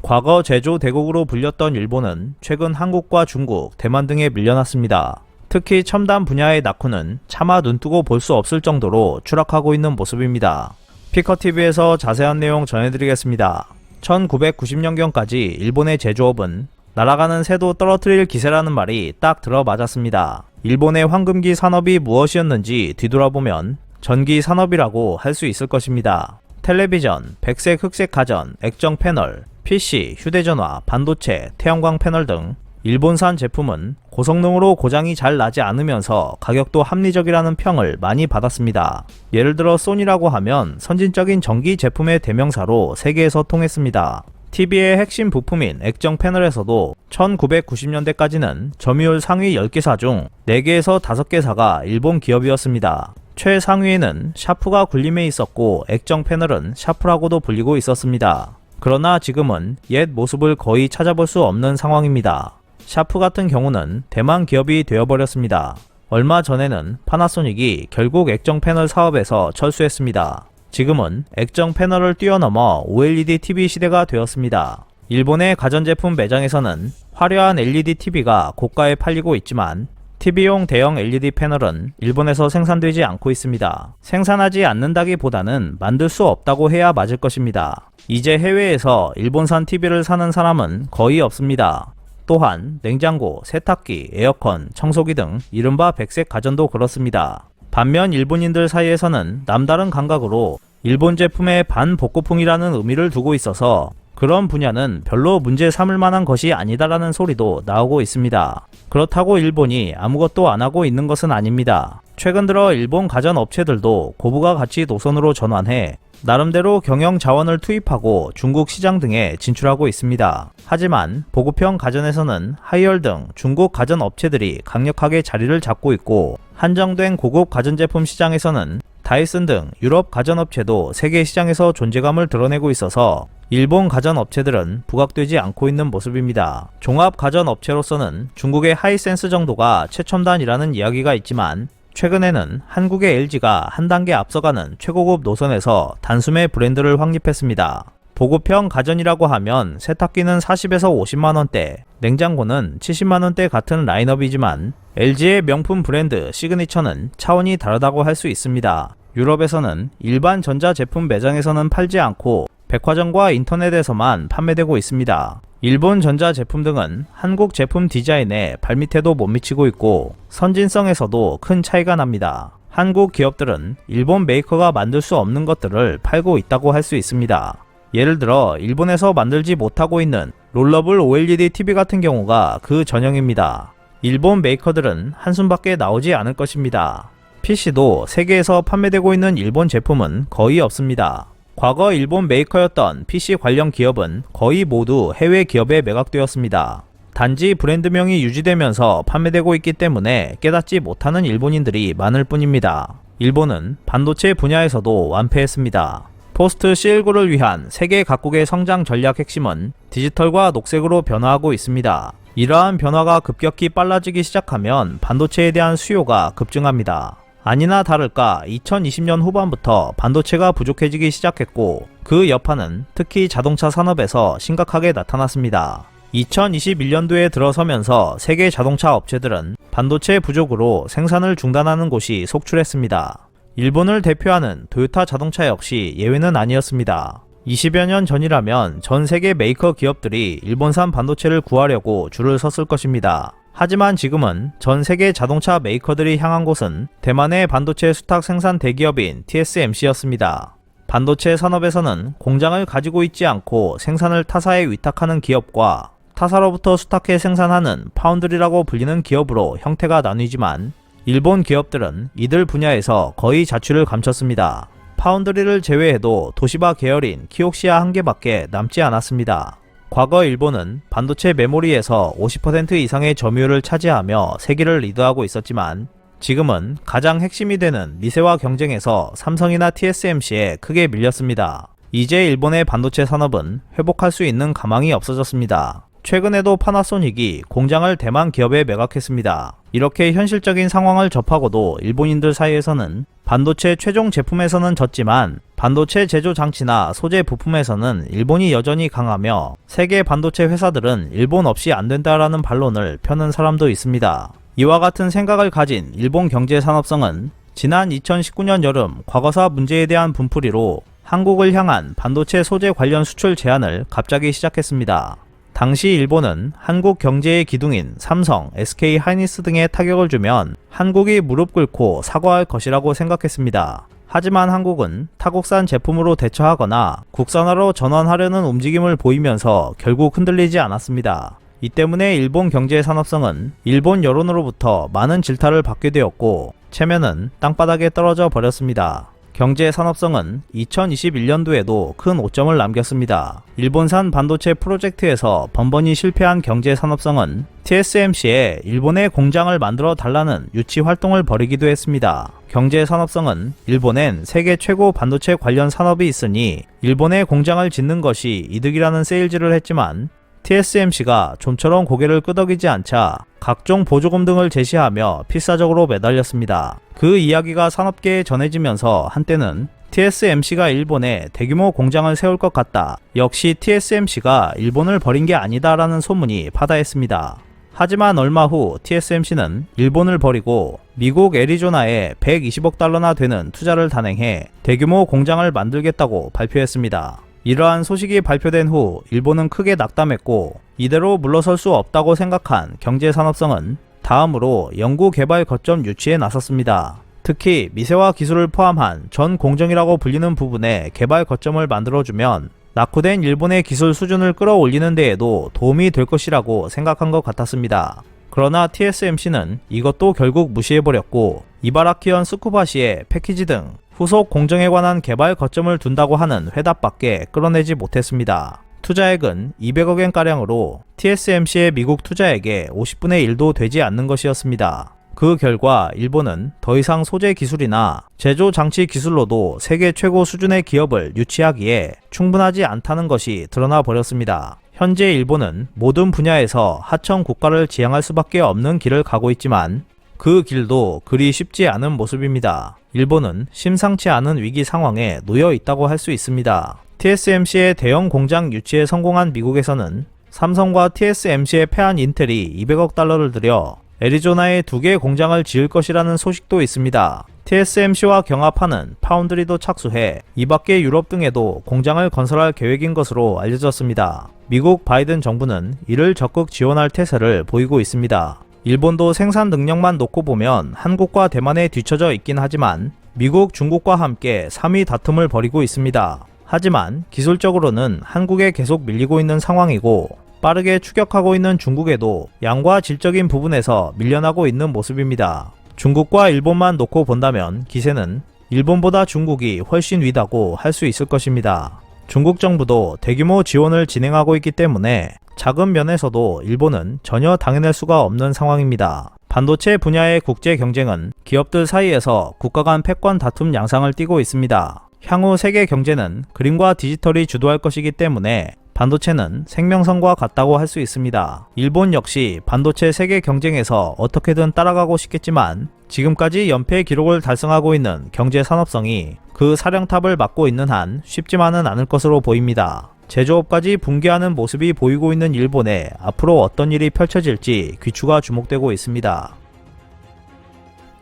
과거 제조 대국으로 불렸던 일본은 최근 한국과 중국, 대만 등에 밀려났습니다. 특히 첨단 분야의 낙후는 차마 눈뜨고 볼 수 없을 정도로 추락하고 있는 모습입니다. 피커TV에서 자세한 내용 전해드리겠습니다. 1990년경까지 일본의 제조업은 날아가는 새도 떨어뜨릴 기세라는 말이 딱 들어맞았습니다. 일본의 황금기 산업이 무엇이었는지 뒤돌아보면 전기 산업이라고 할 수 있을 것입니다. 텔레비전, 백색 흑색 가전, 액정 패널, PC, 휴대전화, 반도체, 태양광 패널 등 일본산 제품은 고성능으로 고장이 잘 나지 않으면서 가격도 합리적이라는 평을 많이 받았습니다. 예를 들어 소니라고 하면 선진적인 전기 제품의 대명사로 세계에서 통했습니다. TV의 핵심 부품인 액정 패널에서도 1990년대까지는 점유율 상위 10개사 중 4개에서 5개사가 일본 기업이었습니다. 최상위에는 샤프가 군림해 있었고 액정 패널은 샤프라고도 불리고 있었습니다. 그러나 지금은 옛 모습을 거의 찾아볼 수 없는 상황입니다. 샤프 같은 경우는 대만 기업이 되어버렸습니다. 얼마 전에는 파나소닉이 결국 액정 패널 사업에서 철수했습니다. 지금은 액정 패널을 뛰어넘어 OLED TV 시대가 되었습니다. 일본의 가전제품 매장에서는 화려한 LED TV가 고가에 팔리고 있지만 TV용 대형 LED 패널은 일본에서 생산되지 않고 있습니다. 생산하지 않는다기보다는 만들 수 없다고 해야 맞을 것입니다. 이제 해외에서 일본산 TV를 사는 사람은 거의 없습니다. 또한 냉장고, 세탁기, 에어컨, 청소기 등 이른바 백색 가전도 그렇습니다. 반면 일본인들 사이에서는 남다른 감각으로 일본 제품의 반복고풍이라는 의미를 두고 있어서 그런 분야는 별로 문제 삼을 만한 것이 아니다라는 소리도 나오고 있습니다. 그렇다고 일본이 아무것도 안 하고 있는 것은 아닙니다. 최근 들어 일본 가전 업체들도 고부가 가치 노선으로 전환해 나름대로 경영 자원을 투입하고 중국 시장 등에 진출하고 있습니다. 하지만 보급형 가전에서는 하이얼 등 중국 가전 업체들이 강력하게 자리를 잡고 있고 한정된 고급 가전제품 시장에서는 다이슨 등 유럽 가전업체도 세계 시장에서 존재감을 드러내고 있어서 일본 가전업체들은 부각되지 않고 있는 모습입니다. 종합 가전업체로서는 중국의 하이센스 정도가 최첨단이라는 이야기가 있지만 최근에는 한국의 LG가 한 단계 앞서가는 최고급 노선에서 단숨에 브랜드를 확립했습니다. 보급형 가전이라고 하면 세탁기는 40에서 50만원대, 냉장고는 70만원대 같은 라인업이지만 LG의 명품 브랜드 시그니처는 차원이 다르다고 할 수 있습니다. 유럽에서는 일반 전자제품 매장에서는 팔지 않고 백화점과 인터넷에서만 판매되고 있습니다. 일본 전자제품 등은 한국 제품 디자인에 발밑에도 못 미치고 있고 선진성에서도 큰 차이가 납니다. 한국 기업들은 일본 메이커가 만들 수 없는 것들을 팔고 있다고 할 수 있습니다. 예를 들어 일본에서 만들지 못하고 있는 롤러블 OLED TV 같은 경우가 그 전형입니다. 일본 메이커들은 한숨밖에 나오지 않을 것입니다. PC도 세계에서 판매되고 있는 일본 제품은 거의 없습니다. 과거 일본 메이커였던 PC 관련 기업은 거의 모두 해외 기업에 매각되었습니다. 단지 브랜드명이 유지되면서 판매되고 있기 때문에 깨닫지 못하는 일본인들이 많을 뿐입니다. 일본은 반도체 분야에서도 완패했습니다. 포스트 C19를 위한 세계 각국의 성장 전략 핵심은 디지털과 녹색으로 변화하고 있습니다. 이러한 변화가 급격히 빨라지기 시작하면 반도체에 대한 수요가 급증합니다. 아니나 다를까 2020년 후반부터 반도체가 부족해지기 시작했고 그 여파는 특히 자동차 산업에서 심각하게 나타났습니다. 2021년도에 들어서면서 세계 자동차 업체들은 반도체 부족으로 생산을 중단하는 곳이 속출했습니다. 일본을 대표하는 토요타 자동차 역시 예외는 아니었습니다. 20여 년 전이라면 전 세계 메이커 기업들이 일본산 반도체를 구하려고 줄을 섰을 것입니다. 하지만 지금은 전 세계 자동차 메이커들이 향한 곳은 대만의 반도체 수탁 생산 대기업인 TSMC였습니다. 반도체 산업에서는 공장을 가지고 있지 않고 생산을 타사에 위탁하는 기업과 타사로부터 수탁해 생산하는 파운드리라고 불리는 기업으로 형태가 나뉘지만 일본 기업들은 이들 분야에서 거의 자취를 감췄습니다. 파운드리를 제외해도 도시바 계열인 키옥시아 한 개밖에 남지 않았습니다. 과거 일본은 반도체 메모리에서 50% 이상의 점유율을 차지하며 세계를 리드하고 있었지만 지금은 가장 핵심이 되는 미세와 경쟁에서 삼성이나 TSMC에 크게 밀렸습니다. 이제 일본의 반도체 산업은 회복할 수 있는 가망이 없어졌습니다. 최근에도 파나소닉이 공장을 대만 기업에 매각했습니다. 이렇게 현실적인 상황을 접하고도 일본인들 사이에서는 반도체 최종 제품에서는 졌지만 반도체 제조 장치나 소재 부품에서는 일본이 여전히 강하며 세계 반도체 회사들은 일본 없이 안 된다라는 반론을 펴는 사람도 있습니다. 이와 같은 생각을 가진 일본 경제산업성은 지난 2019년 여름 과거사 문제에 대한 분풀이로 한국을 향한 반도체 소재 관련 수출 제한을 갑자기 시작했습니다. 당시 일본은 한국 경제의 기둥인 삼성, SK 하이닉스 등에 타격을 주면 한국이 무릎 꿇고 사과할 것이라고 생각했습니다. 하지만 한국은 타국산 제품으로 대처하거나 국산화로 전환하려는 움직임을 보이면서 결국 흔들리지 않았습니다. 이 때문에 일본 경제산업성은 일본 여론으로부터 많은 질타를 받게 되었고 체면은 땅바닥에 떨어져 버렸습니다. 경제산업성은 2021년도에도 큰 오점을 남겼습니다. 일본산 반도체 프로젝트에서 번번이 실패한 경제산업성은 TSMC에 일본에 공장을 만들어 달라는 유치 활동을 벌이기도 했습니다. 경제산업성은 일본엔 세계 최고 반도체 관련 산업이 있으니 일본에 공장을 짓는 것이 이득이라는 세일즈를 했지만 TSMC가 좀처럼 고개를 끄덕이지 않자 각종 보조금 등을 제시하며 필사적으로 매달렸습니다. 그 이야기가 산업계에 전해지면서 한때는 TSMC가 일본에 대규모 공장을 세울 것 같다. 역시 TSMC가 일본을 버린 게 아니다라는 소문이 파다했습니다. 하지만 얼마 후 TSMC는 일본을 버리고 미국 애리조나에 120억 달러나 되는 투자를 단행해 대규모 공장을 만들겠다고 발표했습니다. 이러한 소식이 발표된 후 일본은 크게 낙담했고 이대로 물러설 수 없다고 생각한 경제산업성은 다음으로 연구개발 거점 유치에 나섰습니다. 특히 미세화 기술을 포함한 전 공정이라고 불리는 부분에 개발 거점을 만들어주면 낙후된 일본의 기술 수준을 끌어올리는 데에도 도움이 될 것이라고 생각한 것 같았습니다. 그러나 TSMC는 이것도 결국 무시해버렸고 이바라키현 스쿠바시에 패키지 등 후속 공정에 관한 개발 거점을 둔다고 하는 회답밖에 끌어내지 못했습니다. 투자액은 200억엔가량으로 TSMC의 미국 투자액의 50분의 1도 되지 않는 것이었습니다. 그 결과 일본은 더 이상 소재 기술이나 제조 장치 기술로도 세계 최고 수준의 기업을 유치하기에 충분하지 않다는 것이 드러나 버렸습니다. 현재 일본은 모든 분야에서 하청 국가를 지향할 수밖에 없는 길을 가고 있지만 그 길도 그리 쉽지 않은 모습입니다. 일본은 심상치 않은 위기 상황에 놓여 있다고 할 수 있습니다. TSMC의 대형 공장 유치에 성공한 미국에서는 삼성과 TSMC에 패한 인텔이 200억 달러를 들여 애리조나에 2개 공장을 지을 것이라는 소식도 있습니다. TSMC와 경합하는 파운드리도 착수해 이밖에 유럽 등에도 공장을 건설할 계획인 것으로 알려졌습니다. 미국 바이든 정부는 이를 적극 지원할 태세를 보이고 있습니다. 일본도 생산 능력만 놓고 보면 한국과 대만에 뒤처져 있긴 하지만 미국, 중국과 함께 3위 다툼을 벌이고 있습니다. 하지만 기술적으로는 한국에 계속 밀리고 있는 상황이고 빠르게 추격하고 있는 중국에도 양과 질적인 부분에서 밀려나고 있는 모습입니다. 중국과 일본만 놓고 본다면 기세는 일본보다 중국이 훨씬 위다고 할 수 있을 것입니다. 중국 정부도 대규모 지원을 진행하고 있기 때문에 작은 면에서도 일본은 전혀 당해낼 수가 없는 상황입니다. 반도체 분야의 국제 경쟁은 기업들 사이에서 국가 간 패권 다툼 양상을 띠고 있습니다. 향후 세계 경제는 그림과 디지털이 주도할 것이기 때문에 반도체는 생명선과 같다고 할 수 있습니다. 일본 역시 반도체 세계 경쟁에서 어떻게든 따라가고 싶겠지만 지금까지 연패 기록을 달성하고 있는 경제산업성이 그 사령탑을 맡고 있는 한 쉽지만은 않을 것으로 보입니다. 제조업까지 붕괴하는 모습이 보이고 있는 일본에 앞으로 어떤 일이 펼쳐질지 귀추가 주목되고 있습니다.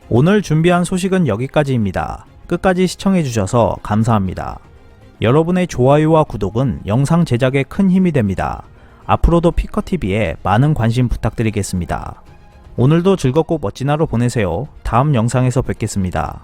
오늘 준비한 소식은 여기까지입니다. 끝까지 시청해주셔서 감사합니다. 여러분의 좋아요와 구독은 영상 제작에 큰 힘이 됩니다. 앞으로도 피커TV에 많은 관심 부탁드리겠습니다. 오늘도 즐겁고 멋진 하루 보내세요. 다음 영상에서 뵙겠습니다.